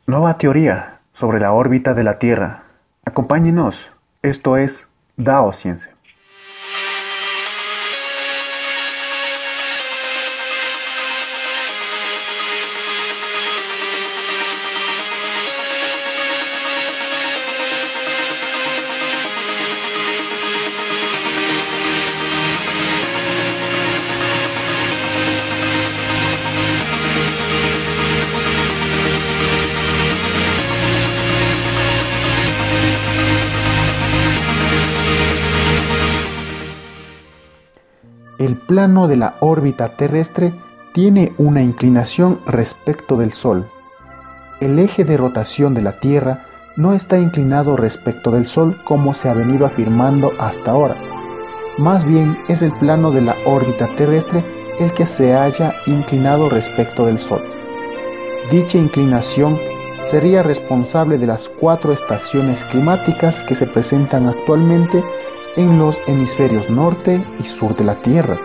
Nueva teoría sobre la órbita de la Tierra. Acompáñenos. Esto es Dao Ciencia. El plano de la órbita terrestre tiene una inclinación respecto del Sol. El eje de rotación de la Tierra no está inclinado respecto del Sol como se ha venido afirmando hasta ahora. Más bien es el plano de la órbita terrestre el que se halla inclinado respecto del Sol. Dicha inclinación sería responsable de las 4 estaciones climáticas que se presentan actualmente en los hemisferios norte y sur de la Tierra.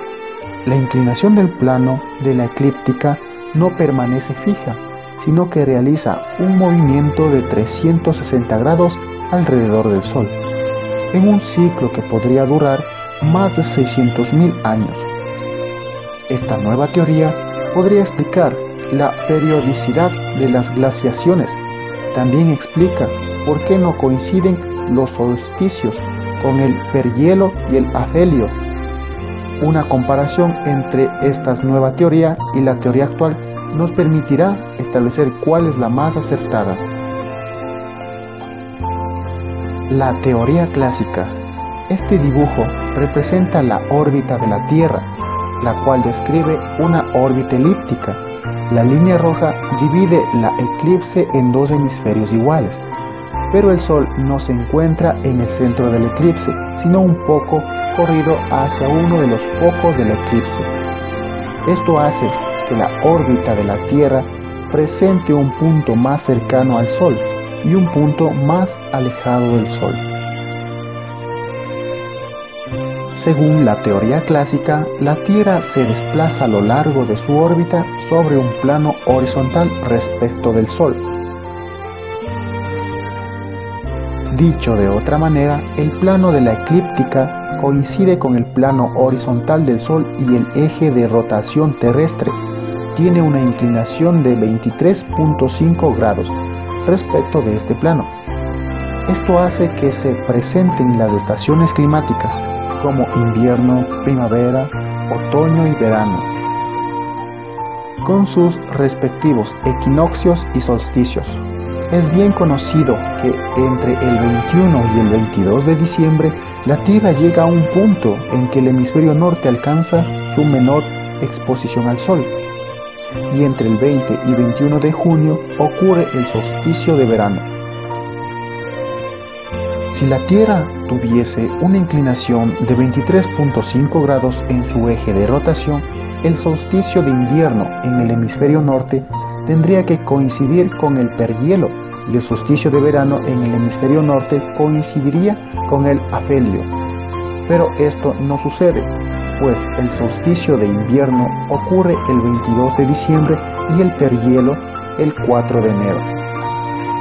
La inclinación del plano de la eclíptica no permanece fija, sino que realiza un movimiento de 360 grados alrededor del Sol, en un ciclo que podría durar más de 600.000 años. Esta nueva teoría podría explicar la periodicidad de las glaciaciones. También explica por qué no coinciden los solsticios con el perhielo y el afelio. Una comparación entre esta nueva teoría y la teoría actual nos permitirá establecer cuál es la más acertada. La teoría clásica. Este dibujo representa la órbita de la Tierra, la cual describe una órbita elíptica. La línea roja divide la eclipse en 2 hemisferios iguales, pero el Sol no se encuentra en el centro del eclipse, sino un poco corrido hacia uno de los focos del eclipse. Esto hace que la órbita de la Tierra presente un punto más cercano al Sol y un punto más alejado del Sol. Según la teoría clásica, la Tierra se desplaza a lo largo de su órbita sobre un plano horizontal respecto del Sol. Dicho de otra manera, el plano de la eclíptica coincide con el plano horizontal del Sol y el eje de rotación terrestre tiene una inclinación de 23.5 grados respecto de este plano. Esto hace que se presenten las estaciones climáticas como invierno, primavera, otoño y verano, con sus respectivos equinoccios y solsticios. Es bien conocido que entre el 21 y el 22 de diciembre la Tierra llega a un punto en que el hemisferio norte alcanza su menor exposición al Sol, y entre el 20 y 21 de junio ocurre el solsticio de verano. Si la Tierra tuviese una inclinación de 23.5 grados en su eje de rotación, el solsticio de invierno en el hemisferio norte tendría que coincidir con el perhielo y el solsticio de verano en el hemisferio norte coincidiría con el afelio. Pero esto no sucede, pues el solsticio de invierno ocurre el 22 de diciembre y el perhielo el 4 de enero.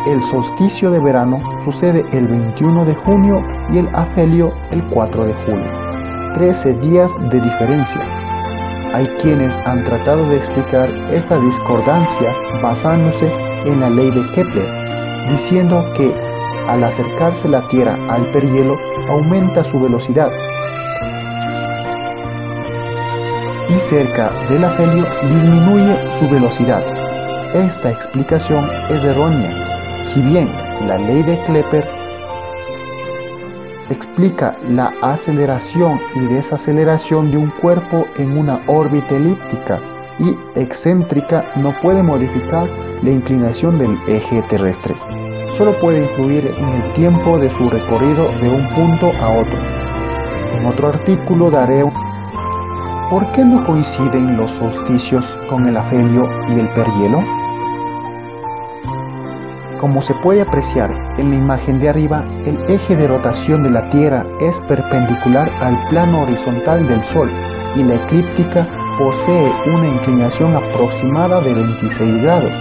El solsticio de verano sucede el 21 de junio y el afelio el 4 de julio. 13 días de diferencia. Hay quienes han tratado de explicar esta discordancia basándose en la ley de Kepler, diciendo que al acercarse la Tierra al perhielo aumenta su velocidad y cerca del afelio disminuye su velocidad. Esta explicación es errónea. Si bien la ley de Kepler explica la aceleración y desaceleración de un cuerpo en una órbita elíptica y excéntrica, no puede modificar la inclinación del eje terrestre. Solo puede influir en el tiempo de su recorrido de un punto a otro. En otro artículo daré ¿por qué no coinciden los solsticios con el afelio y el perhielo? Como se puede apreciar en la imagen de arriba, el eje de rotación de la Tierra es perpendicular al plano horizontal del Sol y la eclíptica posee una inclinación aproximada de 26 grados.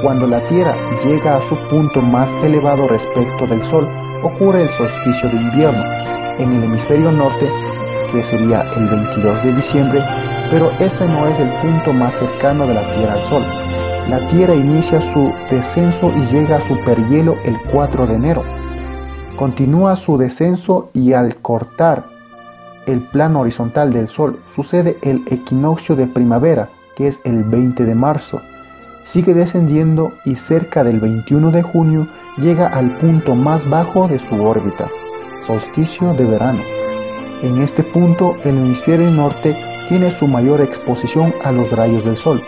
Cuando la Tierra llega a su punto más elevado respecto del Sol, ocurre el solsticio de invierno en el hemisferio norte, que sería el 22 de diciembre, pero ese no es el punto más cercano de la Tierra al Sol. La Tierra inicia su descenso y llega a su perhielo el 4 de enero. Continúa su descenso y al cortar el plano horizontal del Sol sucede el equinoccio de primavera, que es el 20 de marzo. Sigue descendiendo y cerca del 21 de junio llega al punto más bajo de su órbita, solsticio de verano. En este punto el hemisferio norte tiene su mayor exposición a los rayos del Sol.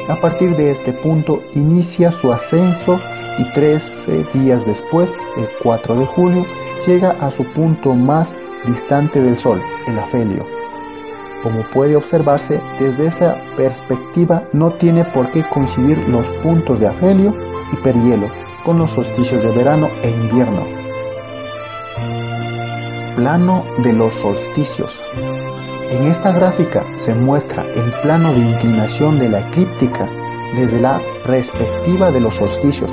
A partir de este punto inicia su ascenso y 13 días después, el 4 de julio, llega a su punto más distante del Sol, el afelio. Como puede observarse, desde esa perspectiva no tiene por qué coincidir los puntos de afelio y perhielo con los solsticios de verano e invierno. Plano de los solsticios. En esta gráfica se muestra el plano de inclinación de la eclíptica desde la perspectiva de los solsticios.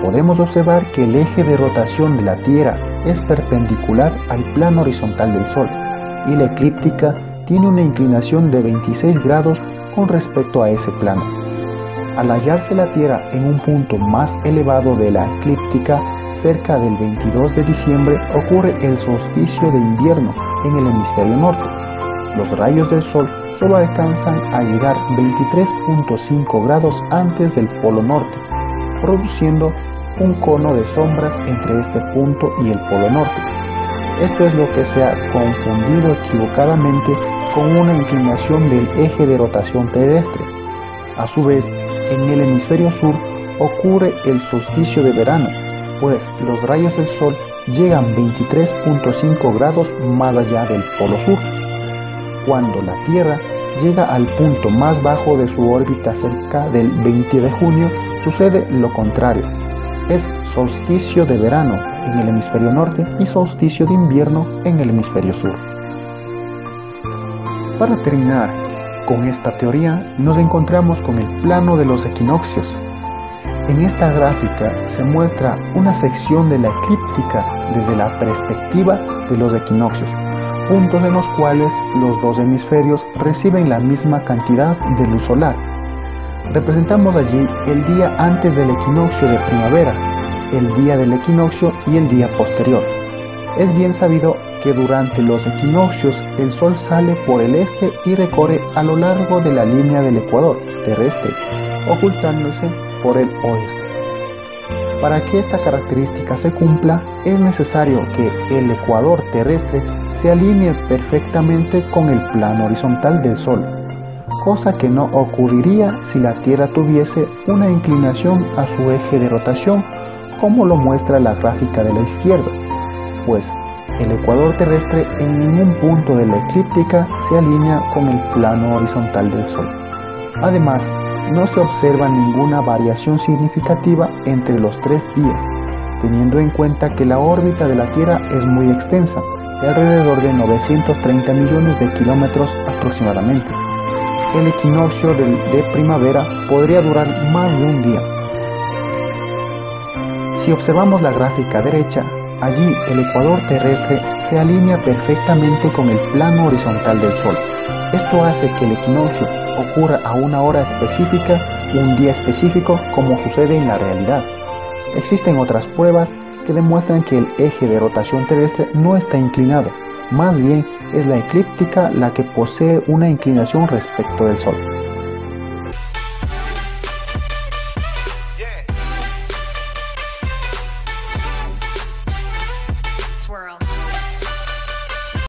Podemos observar que el eje de rotación de la Tierra es perpendicular al plano horizontal del Sol y la eclíptica tiene una inclinación de 26 grados con respecto a ese plano. Al hallarse la Tierra en un punto más elevado de la eclíptica, cerca del 22 de diciembre ocurre el solsticio de invierno en el hemisferio norte. Los rayos del Sol solo alcanzan a llegar 23.5 grados antes del polo norte, produciendo un cono de sombras entre este punto y el polo norte. Esto es lo que se ha confundido equivocadamente con una inclinación del eje de rotación terrestre. A su vez, en el hemisferio sur ocurre el solsticio de verano, pues los rayos del Sol llegan 23.5 grados más allá del polo sur. Cuando la Tierra llega al punto más bajo de su órbita cerca del 20 de junio, sucede lo contrario. Es solsticio de verano en el hemisferio norte y solsticio de invierno en el hemisferio sur. Para terminar con esta teoría, nos encontramos con el plano de los equinoccios. En esta gráfica se muestra una sección de la eclíptica desde la perspectiva de los equinoccios, puntos en los cuales los dos hemisferios reciben la misma cantidad de luz solar. Representamos allí el día antes del equinoccio de primavera, el día del equinoccio y el día posterior. Es bien sabido que durante los equinoccios el Sol sale por el este y recorre a lo largo de la línea del ecuador terrestre, ocultándose por el oeste. Para que esta característica se cumpla, es necesario que el ecuador terrestre se alinee perfectamente con el plano horizontal del Sol, cosa que no ocurriría si la Tierra tuviese una inclinación a su eje de rotación, como lo muestra la gráfica de la izquierda, pues el ecuador terrestre en ningún punto de la eclíptica se alinea con el plano horizontal del Sol. Además, no se observa ninguna variación significativa entre los 3 días, teniendo en cuenta que la órbita de la Tierra es muy extensa, de alrededor de 930 millones de kilómetros aproximadamente. El equinoccio de primavera podría durar más de un día. Si observamos la gráfica derecha, allí el ecuador terrestre se alinea perfectamente con el plano horizontal del Sol. Esto hace que el equinoccio ocurra a una hora específica, un día específico, como sucede en la realidad. Existen otras pruebas que demuestran que el eje de rotación terrestre no está inclinado, más bien es la eclíptica la que posee una inclinación respecto del Sol.